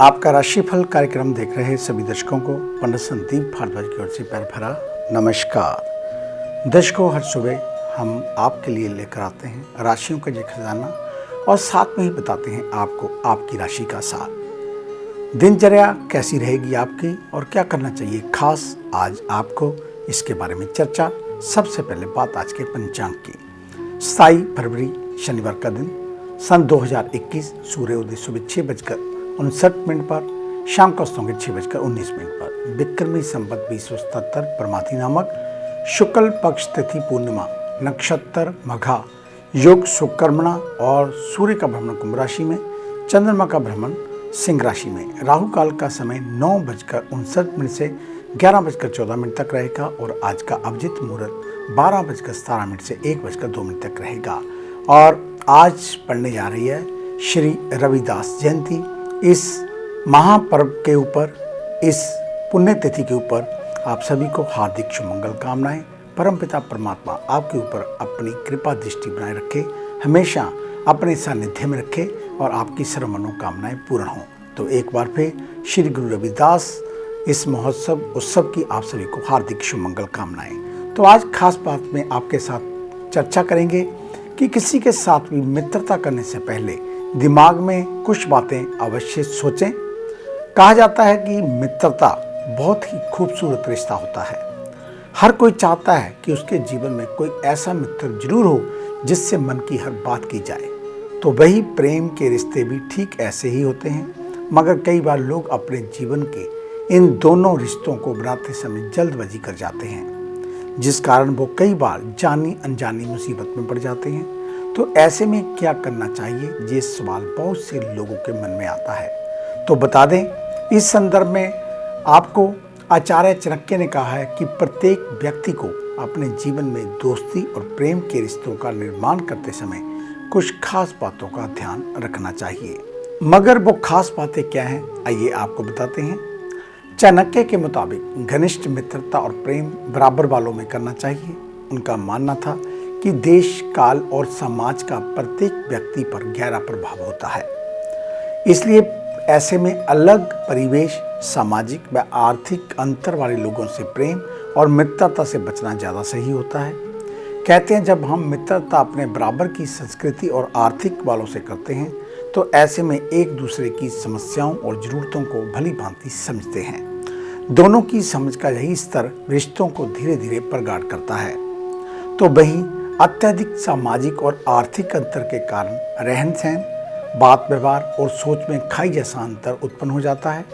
आपका राशिफल कार्यक्रम देख रहे सभी दर्शकों को पंडित संदीप भारद्वाज की ओर से प्यार भरा नमस्कार। दर्शकों, हर सुबह हम आपके लिए लेकर आते हैं राशियों का ये खजाना और साथ में ही बताते हैं आपको आपकी राशि का साथ। दिनचर्या कैसी रहेगी आपकी और क्या करना चाहिए खास, आज आपको इसके बारे में चर्चा। सबसे पहले बात आज के पंचांग की। 27 फरवरी शनिवार का दिन, सन 2021, सूर्योदय सुबह 6:59 पर, शाम को अस्तंग 6:19 पर, विक्रमी संवत 2077 परमाथी नामक शुक्ल पक्ष तिथि पूर्णिमा, नक्षत्र मघा, योग सुकर्मणा और सूर्य का भ्रमण कुंभ राशि में, चंद्रमा का भ्रमण सिंह राशि में। राहु काल का समय 9:59 से 11:14 तक रहेगा और आज का अभिजित मुहूर्त 12:17 से 1:02 तक रहेगा। और आज पढ़ने जा रही है श्री रविदास जयंती। इस महापर्व के ऊपर, इस पुण्यतिथि के ऊपर आप सभी को हार्दिक शुभमंगल कामनाएं। परमपिता परमात्मा आपके ऊपर अपनी कृपा दृष्टि बनाए रखे, हमेशा अपने सानिध्य में रखे और आपकी सर्व मनोकामनाएं पूर्ण हों। तो एक बार फिर श्री गुरु रविदास इस महोत्सव उत्सव की आप सभी को हार्दिक शुभमंगल कामनाएं। तो आज खास बात में आपके साथ चर्चा करेंगे कि किसी के साथ भी मित्रता करने से पहले दिमाग में कुछ बातें अवश्य सोचें। कहा जाता है कि मित्रता बहुत ही खूबसूरत रिश्ता होता है। हर कोई चाहता है कि उसके जीवन में कोई ऐसा मित्र जरूर हो जिससे मन की हर बात की जाए। तो वही प्रेम के रिश्ते भी ठीक ऐसे ही होते हैं, मगर कई बार लोग अपने जीवन के इन दोनों रिश्तों को बनाते समय जल्दबाजी कर जाते हैं, जिस कारण वो कई बार जानी अनजानी मुसीबत में पड़ जाते हैं। तो ऐसे में क्या करना चाहिए, ये सवाल बहुत से लोगों के मन में आता है। तो बता दें, इस संदर्भ में आपको आचार्य चाणक्य ने कहा है कि प्रत्येक व्यक्ति को अपने जीवन में दोस्ती और प्रेम के रिश्तों का निर्माण करते समय कुछ खास बातों का ध्यान रखना चाहिए। मगर वो खास बातें क्या हैं, आइए आपको बताते हैं। चाणक्य के मुताबिक घनिष्ठ मित्रता और प्रेम बराबर वालों में करना चाहिए। उनका मानना था कि देश, काल और समाज का प्रत्येक व्यक्ति पर गहरा प्रभाव होता है, इसलिए ऐसे में अलग परिवेश, सामाजिक व आर्थिक अंतर वाले लोगों से प्रेम और मित्रता से बचना ज़्यादा सही होता है। कहते हैं, जब हम मित्रता अपने बराबर की संस्कृति और आर्थिक वालों से करते हैं तो ऐसे में एक दूसरे की समस्याओं और ज़रूरतों को भली भांति समझते हैं। दोनों की समझ का यही स्तर रिश्तों को धीरे धीरे प्रगाढ़ करता है। तो वहीं अत्यधिक सामाजिक और आर्थिक अंतर के कारण रहन सहन, बात व्यवहार और सोच में खाई जैसा अंतर उत्पन्न हो जाता है।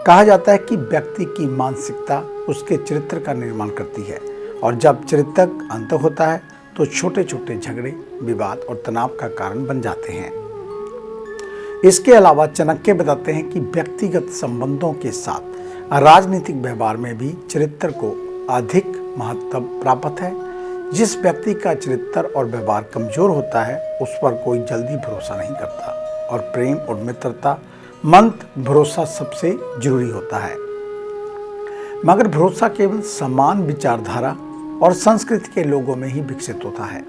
कहा जाता है कि व्यक्ति की मानसिकता उसके चरित्र का निर्माण करती है और जब चरित्रक अंतर होता है तो छोटे छोटे झगड़े, विवाद और तनाव का कारण बन जाते हैं। इसके अलावा चाणक्य बताते हैं कि व्यक्तिगत संबंधों के साथ राजनीतिक व्यवहार में भी चरित्र को अधिक महत्व प्राप्त है। जिस व्यक्ति का चरित्र और व्यवहार कमजोर होता है उस पर कोई जल्दी भरोसा नहीं करता और प्रेम और मित्रता मंत्र भरोसा सबसे जरूरी होता है। मगर भरोसा केवल समान विचारधारा और संस्कृति के लोगों में ही विकसित होता है,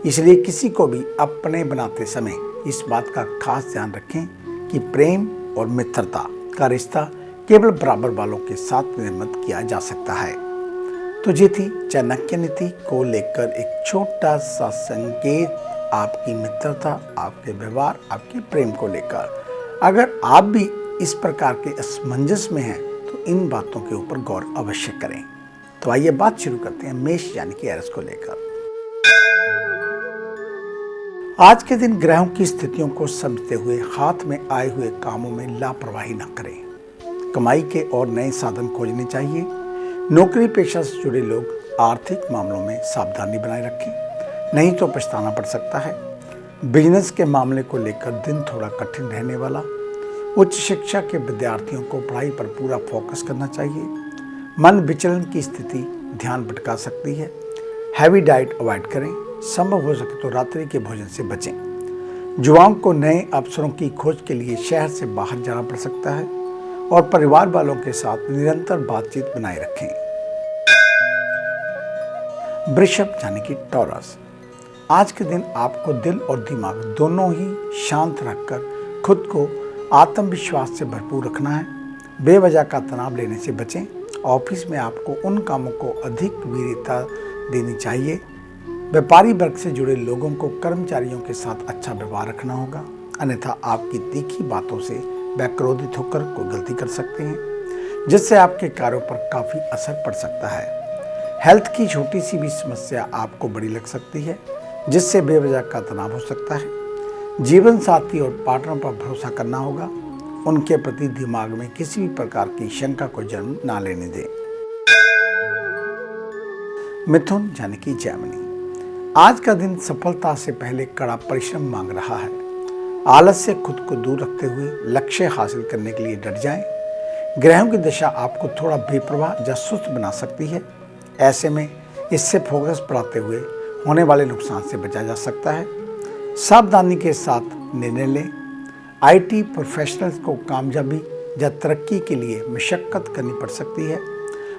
इसलिए किसी को भी अपने बनाते समय इस बात का खास ध्यान रखें कि प्रेम और मित्रता का रिश्ता केवल बराबर वालों के साथ निर्मित किया जा सकता है। तो ये थी चाणक्य नीति को लेकर एक छोटा सा संकेत, आपकी मित्रता, आपके व्यवहार, आपके प्रेम को लेकर। अगर आप भी इस प्रकार के असमंजस में हैं तो इन बातों के ऊपर गौर अवश्य करें। तो आइए बात शुरू करते हैं मेष यानी कि एरिस को लेकर। आज के दिन ग्रहों की स्थितियों को समझते हुए हाथ में आए हुए कामों में लापरवाही न करें। कमाई के और नए साधन खोजने चाहिए। नौकरी पेशा से जुड़े लोग आर्थिक मामलों में सावधानी बनाए रखें, नहीं तो पछताना पड़ सकता है। बिजनेस के मामले को लेकर दिन थोड़ा कठिन रहने वाला। उच्च शिक्षा के विद्यार्थियों को पढ़ाई पर पूरा फोकस करना चाहिए। मन विचलन की स्थिति ध्यान भटका सकती है। हैवी डाइट अवॉइड करें। संभव हो सके तो रात्रि के भोजन से बचें। युवाओं को नए अवसरों की खोज के लिए शहर से बाहर जाना पड़ सकता है और परिवार वालों के साथ निरंतर बातचीत बनाए रखें। वृषभ यानी कि टॉरस, आज के दिन आपको दिल और दिमाग दोनों ही शांत रखकर खुद को आत्मविश्वास से भरपूर रखना है। बेवजह का तनाव लेने से बचें। ऑफिस में आपको उन कामों को अधिक वीरता देनी चाहिए। व्यापारी वर्ग से जुड़े लोगों को कर्मचारियों के साथ अच्छा व्यवहार रखना होगा, अन्यथा आपकी तीखी बातों से वे क्रोधित होकर कोई गलती कर सकते हैं, जिससे आपके कार्यों पर काफ़ी असर पड़ सकता है। हेल्थ की छोटी सी भी समस्या आपको बड़ी लग सकती है, जिससे बेवजह का तनाव हो सकता है। जीवन साथी और पार्टनर पर भरोसा करना होगा। उनके प्रति दिमाग में किसी भी प्रकार की शंका को जन्म ना लेने दें। मिथुन यानी कि जेमिनी, आज का दिन सफलता से पहले कड़ा परिश्रम मांग रहा है। आलस से खुद को दूर रखते हुए लक्ष्य हासिल करने के लिए डट जाएं। ग्रहों की दशा आपको थोड़ा बेपरवाह या सुस्त बना सकती है। ऐसे में इससे फोकस बढ़ाते हुए होने वाले नुकसान से बचा जा सकता है। सावधानी के साथ निर्णय लें। आईटी प्रोफेशनल्स को कामयाबी या तरक्की के लिए मशक्कत करनी पड़ सकती है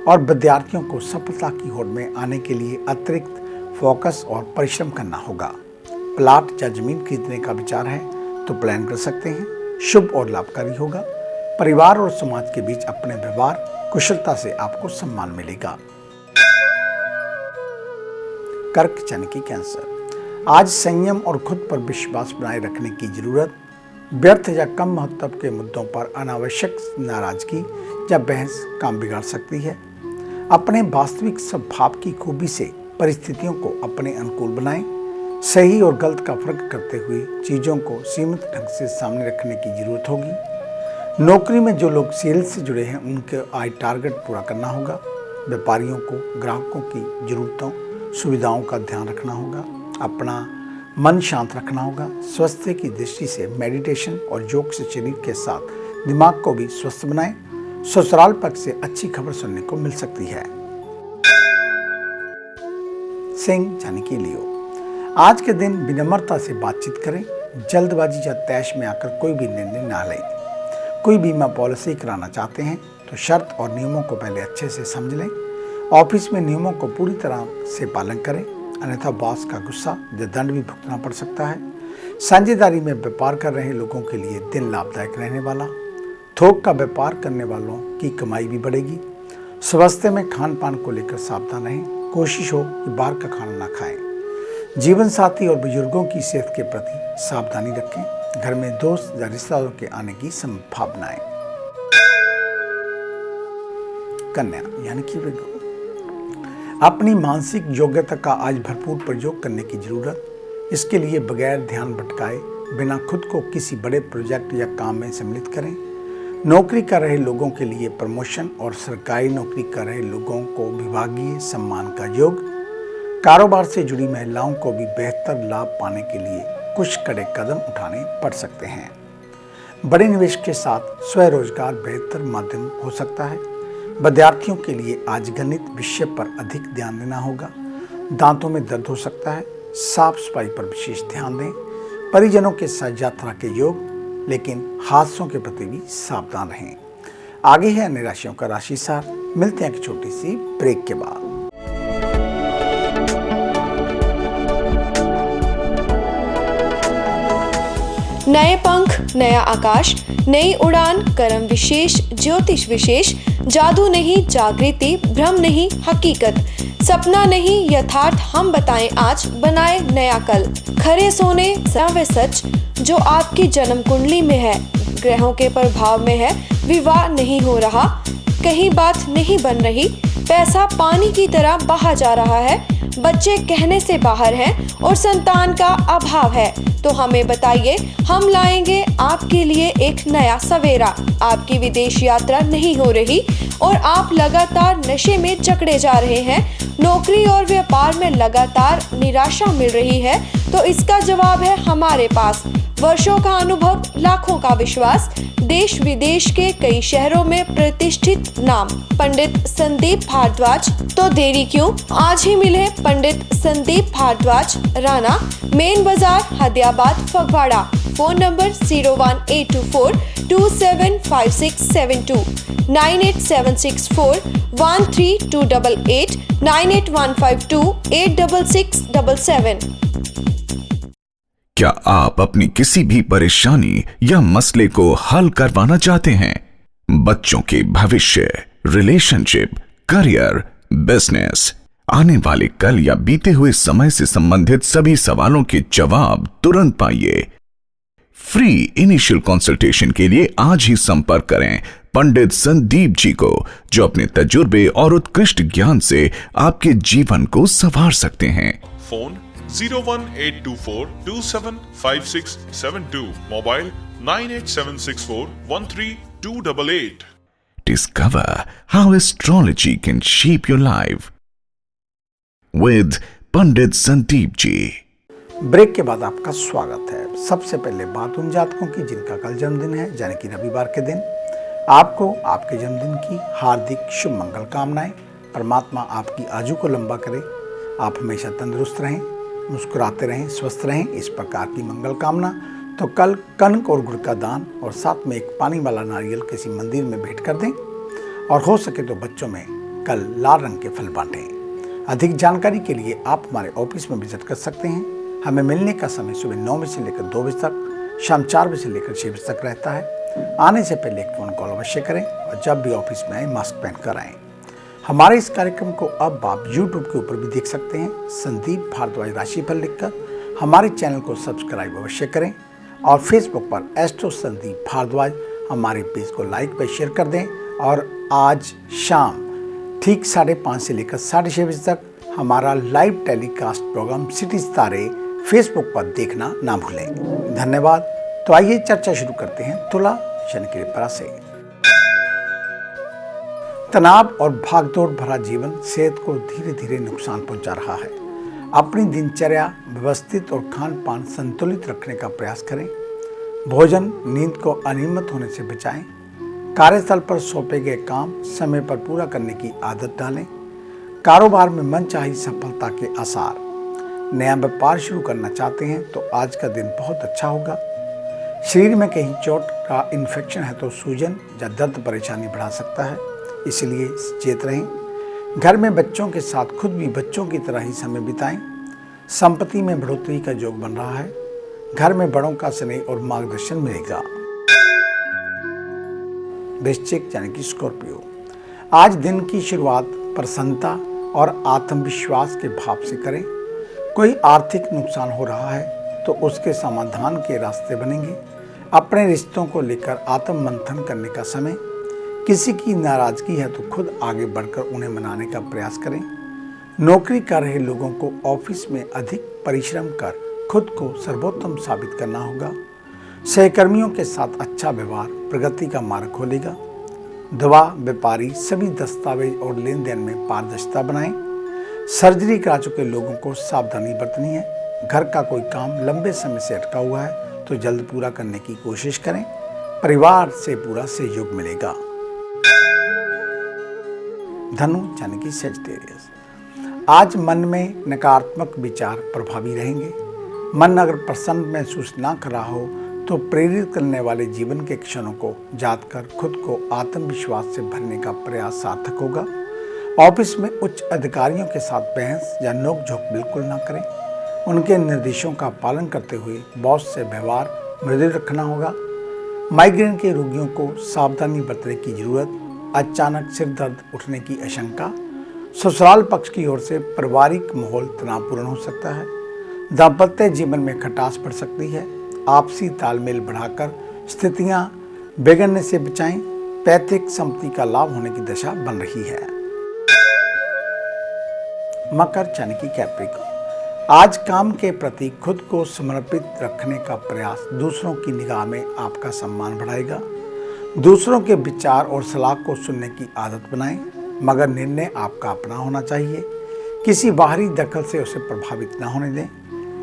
और विद्यार्थियों को सफलता की होड़ में आने के लिए अतिरिक्त फोकस और परिश्रम करना होगा। प्लाट या जमीन खरीदने का विचार है तो प्लान कर सकते हैं। शुभ और लाभकारी होगा। परिवार और समाज के बीच अपने व्यवहार कुशलता से आपको सम्मान मिलेगा। कर्क यानी कि कैंसर, आज संयम और खुद पर विश्वास बनाए रखने की जरूरत। व्यर्थ या कम महत्व के मुद्दों पर अनावश्यक नाराजगी या बहस काम बिगाड़ सकती है। अपने वास्तविक स्वभाव की खूबी से परिस्थितियों को अपने अनुकूल बनाएं। सही और गलत का फर्क करते हुए चीज़ों को सीमित ढंग से सामने रखने की जरूरत होगी। नौकरी में जो लोग सेल्स से जुड़े हैं उनके आय टारगेट पूरा करना होगा। व्यापारियों को ग्राहकों की जरूरतों सुविधाओं का ध्यान रखना होगा। अपना मन शांत रखना होगा। स्वास्थ्य की दृष्टि से मेडिटेशन और योग से शरीर के साथ दिमाग को भी स्वस्थ बनाएं। ससुराल पक्ष से अच्छी खबर सुनने को मिल सकती है। सिंह यानी कि लियो, आज के दिन विनम्रता से बातचीत करें। जल्दबाजी या तैश में आकर कोई भी निर्णय ना लें। कोई बीमा पॉलिसी कराना चाहते हैं तो शर्त और नियमों को पहले अच्छे से समझ लें। ऑफिस में नियमों को पूरी तरह से पालन करें, अन्यथा बॉस का गुस्सा या दंड भी भुगतना पड़ सकता है। साझेदारी में व्यापार कर रहे लोगों के लिए दिन लाभदायक रहने वाला। थोक का व्यापार करने वालों की कमाई भी बढ़ेगी। स्वास्थ्य में खान पान को लेकर सावधान रहें। कोशिश हो कि बाहर का खाना ना खाएं। जीवन साथी और बुजुर्गों की सेहत के प्रति सावधानी रखें। घर में दोस्त या रिश्तेदारों के आने की संभावनाएं। कन्या यानी कि वृक्ष, अपनी मानसिक योग्यता का आज भरपूर प्रयोग करने की जरूरत। इसके लिए बगैर ध्यान भटकाए बिना खुद को किसी बड़े प्रोजेक्ट या काम में सम्मिलित करें। नौकरी कर रहे लोगों के लिए प्रमोशन और सरकारी नौकरी कर रहे लोगों को विभागीय सम्मान का योग। कारोबार से जुड़ी महिलाओं को भी बेहतर लाभ पाने के लिए कुछ कड़े कदम उठाने पड़ सकते हैं। बड़े निवेश के साथ स्वरोजगार बेहतर माध्यम हो सकता है। विद्यार्थियों के लिए आज गणित विषय पर अधिक ध्यान देना होगा। दांतों में दर्द हो सकता है। साफ सफाई पर विशेष ध्यान दें। परिजनों के साथ यात्रा के योग, लेकिन हादसों के प्रति भी सावधान रहें। आगे है अन्य राशियों का राशि सार। मिलते हैं एक छोटी सी ब्रेक के बाद। नए पंख, नया आकाश, नई उड़ान, कर्म विशेष, ज्योतिष विशेष, जादू नहीं जागृति, भ्रम नहीं हकीकत, सपना नहीं यथार्थ, हम बताएं आज, बनाए नया कल। खरे सोने व सच जो आपकी जन्म कुंडली में है, ग्रहों के प्रभाव में है, विवाह नहीं हो रहा, कहीं बात नहीं बन रही, पैसा पानी की तरह बहा जा रहा है, बच्चे कहने से बाहर हैं और संतान का अभाव है, तो हमें बताइए, हम लाएंगे आपके लिए एक नया सवेरा। आपकी विदेश यात्रा नहीं हो रही और आप लगातार नशे में जकड़े जा रहे हैं, नौकरी और व्यापार में लगातार निराशा मिल रही है, तो इसका जवाब है हमारे पास। वर्षों का अनुभव, लाखों का विश्वास, देश विदेश के कई शहरों में प्रतिष्ठित नाम पंडित संदीप भारद्वाज। तो देरी क्यों, आज ही मिले पंडित संदीप भारद्वाज, राणा, मेन बाजार, हदियाबाद, फगवाड़ा। Phone number 01824275672, 9876413288, 98152866777। क्या आप अपनी किसी भी परेशानी या मसले को हल करवाना चाहते हैं? बच्चों के भविष्य, रिलेशनशिप, करियर, बिजनेस, आने वाले कल या बीते हुए समय से संबंधित सभी सवालों के जवाब तुरंत पाइए। फ्री इनिशियल कंसल्टेशन के लिए आज ही संपर्क करें पंडित संदीप जी को, जो अपने तजुर्बे और उत्कृष्ट ज्ञान से आपके जीवन को संवार सकते हैं। Phone 01824275672, mobile 9876413288। Discover how astrology can shape your life with Pandit Sandeep ji. Break के बाद आपका स्वागत है। सबसे पहले बात उन जातकों की जिनका कल जन्मदिन है, यानी कि रविवार के दिन। आपको आपके जन्मदिन की हार्दिक शुभ मंगल कामनाएं। परमात्मा आपकी आयु को लंबा करे, आप हमेशा तंदुरुस्त रहें, मुस्कुराते रहें, स्वस्थ रहें, इस प्रकार की मंगल कामना। तो कल कनक और गुड़ का दान और साथ में एक पानी वाला नारियल किसी मंदिर में भेंट कर दें और हो सके तो बच्चों में कल लाल रंग के फल बांटें। अधिक जानकारी के लिए आप हमारे ऑफिस में विजिट कर सकते हैं। हमें मिलने का समय सुबह 9 बजे से लेकर 2 बजे तक, शाम 4 बजे से लेकर 6 बजे तक रहता है। आने से पहले एक फ़ोन कॉल अवश्य करें और जब भी ऑफिस में आए मास्क पहन कर आएँ। हमारे इस कार्यक्रम को अब आप YouTube के ऊपर भी देख सकते हैं। संदीप भारद्वाज राशिफल लिखकर हमारे चैनल को सब्सक्राइब अवश्य करें और फेसबुक पर एस्ट्रो संदीप भारद्वाज हमारे पेज को लाइक व शेयर कर दें। और आज शाम ठीक 5:30 से लेकर 6:30 बजे तक हमारा लाइव टेलीकास्ट प्रोग्राम सिटी सितारे फेसबुक पर देखना ना भूलें। धन्यवाद। तो आइए चर्चा शुरू करते हैं तुला शनि की विपरा से। तनाव और भागदौड़ भरा जीवन सेहत को धीरे धीरे नुकसान पहुंचा रहा है। अपनी दिनचर्या व्यवस्थित और खान पान संतुलित रखने का प्रयास करें। भोजन नींद को अनियमित होने से बचाएं। कार्यस्थल पर सौंपे गए काम समय पर पूरा करने की आदत डालें। कारोबार में मनचाही सफलता के आसार। नया व्यापार शुरू करना चाहते हैं तो आज का दिन बहुत अच्छा होगा। शरीर में कहीं चोट का इन्फेक्शन है तो सूजन या दर्द परेशानी बढ़ा सकता है, इसलिए सचेत रहें। घर में बच्चों के साथ खुद भी बच्चों की तरह ही समय बिताएं। संपत्ति में बढ़ोतरी का योग बन रहा है। घर में बड़ों का स्नेह और मार्गदर्शन मिलेगा। वृश्चिक यानी कि स्कॉर्पियो, आज दिन की शुरुआत प्रसन्नता और आत्मविश्वास के भाव से करें। कोई आर्थिक नुकसान हो रहा है तो उसके समाधान के रास्ते बनेंगे। अपने रिश्तों को लेकर आत्म मंथन करने का समय। किसी की नाराजगी है तो खुद आगे बढ़कर उन्हें मनाने का प्रयास करें। नौकरी कर रहे लोगों को ऑफिस में अधिक परिश्रम कर खुद को सर्वोत्तम साबित करना होगा। सहकर्मियों के साथ अच्छा व्यवहार प्रगति का मार्ग खोलेगा। दवा व्यापारी सभी दस्तावेज और लेन देन में पारदर्शिता बनाएं। सर्जरी करा चुके लोगों को सावधानी बरतनी है। घर का कोई काम लंबे समय से अटका हुआ है तो जल्द पूरा करने की कोशिश करें। परिवार से पूरा सहयोग मिलेगा। धनु यानी कि सेजिटेरियस, आज मन में नकारात्मक विचार प्रभावी रहेंगे। मन अगर प्रसन्न महसूस ना कर रहा हो तो प्रेरित करने वाले जीवन के क्षणों को याद कर खुद को आत्मविश्वास से भरने का प्रयास सार्थक होगा। ऑफिस में उच्च अधिकारियों के साथ बहस या नोकझोंक बिल्कुल ना करें। उनके निर्देशों का पालन करते हुए बॉस से व्यवहार मृदुल रखना होगा। माइग्रेन के रोगियों को सावधानी बरतने की जरूरत। अचानक सिर दर्द उठने की आशंका। ससुराल पक्ष की ओर से पारिवारिक माहौल तनावपूर्ण हो सकता है। दाम्पत्य जीवन में खटास बढ़ सकती है। आपसी तालमेल बढ़ाकर स्थितियां बिगड़ने से बचाएं। पैतृक संपत्ति का लाभ होने की दशा बन रही है। मकर यानी कि कैप्रिकॉर्न, आज काम के प्रति खुद को समर्पित रखने का प्रयास दूसरों की निगाह में आपका सम्मान बढ़ाएगा। दूसरों के विचार और सलाह को सुनने की आदत बनाएं, मगर निर्णय आपका अपना होना चाहिए। किसी बाहरी दखल से उसे प्रभावित न होने दें।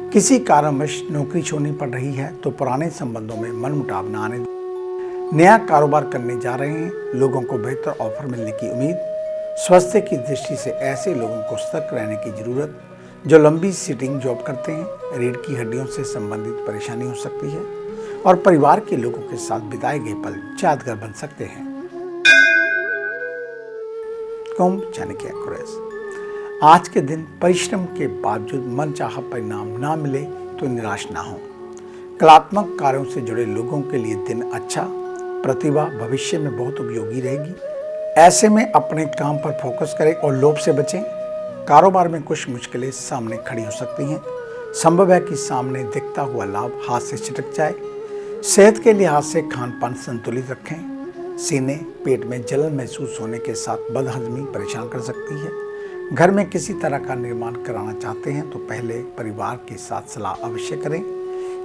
किसी कारणवश नौकरी छोड़नी पड़ रही है तो पुराने संबंधों में मनमुटाव न आने दें। नया कारोबार करने जा रहे हैं, लोगों को बेहतर ऑफर मिलने की उम्मीद। स्वास्थ्य की दृष्टि से ऐसे लोगों को सतर्क रहने की जरूरत जो लंबी सिटिंग जॉब करते हैं। रीढ़ की हड्डियों से संबंधित परेशानी हो सकती है और परिवार के लोगों के साथ बिताए गए पल यादगार बन सकते हैं। कुंभ यानी कि एक्वेरियस, आज के दिन परिश्रम के बावजूद मनचाहा परिणाम ना मिले तो निराश ना हो। कलात्मक कार्यों से जुड़े लोगों के लिए दिन अच्छा। प्रतिभा भविष्य में बहुत उपयोगी रहेगी। ऐसे में अपने काम पर फोकस करें और लोभ से बचें। कारोबार में कुछ मुश्किलें सामने खड़ी हो सकती हैं। संभव है कि सामने दिखता हुआ लाभ हाथ से छिटक जाए। सेहत के लिहाज से खान पान संतुलित रखें। सीने पेट में जलन महसूस होने के साथ बदहजमी परेशान कर सकती है। घर में किसी तरह का निर्माण कराना चाहते हैं तो पहले परिवार के साथ सलाह अवश्य करें।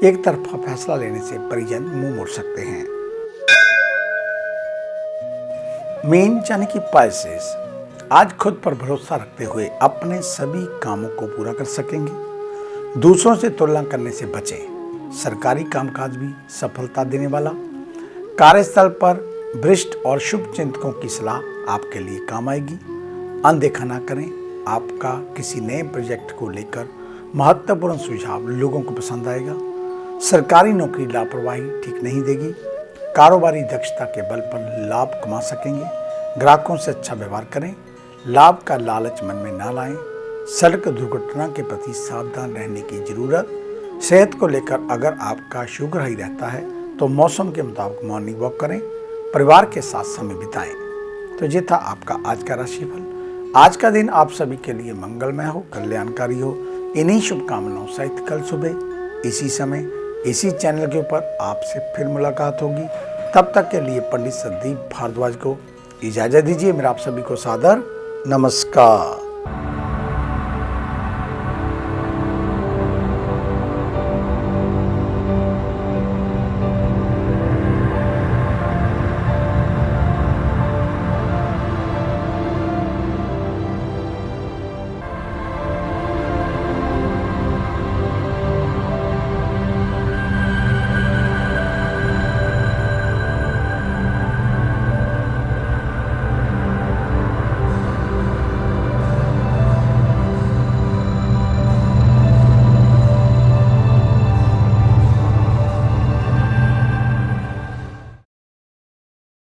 एक तरफा फैसला लेने से परिजन मुंह मोड़ सकते हैं। मीन यानी कि पाइसेस, आज खुद पर भरोसा रखते हुए अपने सभी कामों को पूरा कर सकेंगे। दूसरों से तुलना करने से बचें। सरकारी कामकाज भी सफलता देने वाला। कार्यस्थल पर वरिष्ठ और शुभ चिंतकों की सलाह आपके लिए काम आएगी। अनदेखा ना करें। आपका किसी नए प्रोजेक्ट को लेकर महत्वपूर्ण सुझाव लोगों को पसंद आएगा। सरकारी नौकरी लापरवाही ठीक नहीं देगी। कारोबारी दक्षता के बल पर लाभ कमा सकेंगे। ग्राहकों से अच्छा व्यवहार करें। लाभ का लालच मन में ना लाएं। सड़क दुर्घटना के प्रति सावधान रहने की जरूरत। सेहत को लेकर अगर आपका शुगर हाई रहता है तो मौसम के मुताबिक मॉर्निंग वॉक करें। परिवार के साथ समय बिताएं। तो ये था आपका आज का राशिफल। आज का दिन आप सभी के लिए मंगलमय हो, कल्याणकारी हो। इन्हीं शुभकामनाओं सहित कल सुबह इसी समय इसी चैनल के ऊपर आपसे फिर मुलाकात होगी। तब तक के लिए पंडित संदीप भारद्वाज को इजाजत दीजिए। मेरा आप सभी को सादर नमस्कार।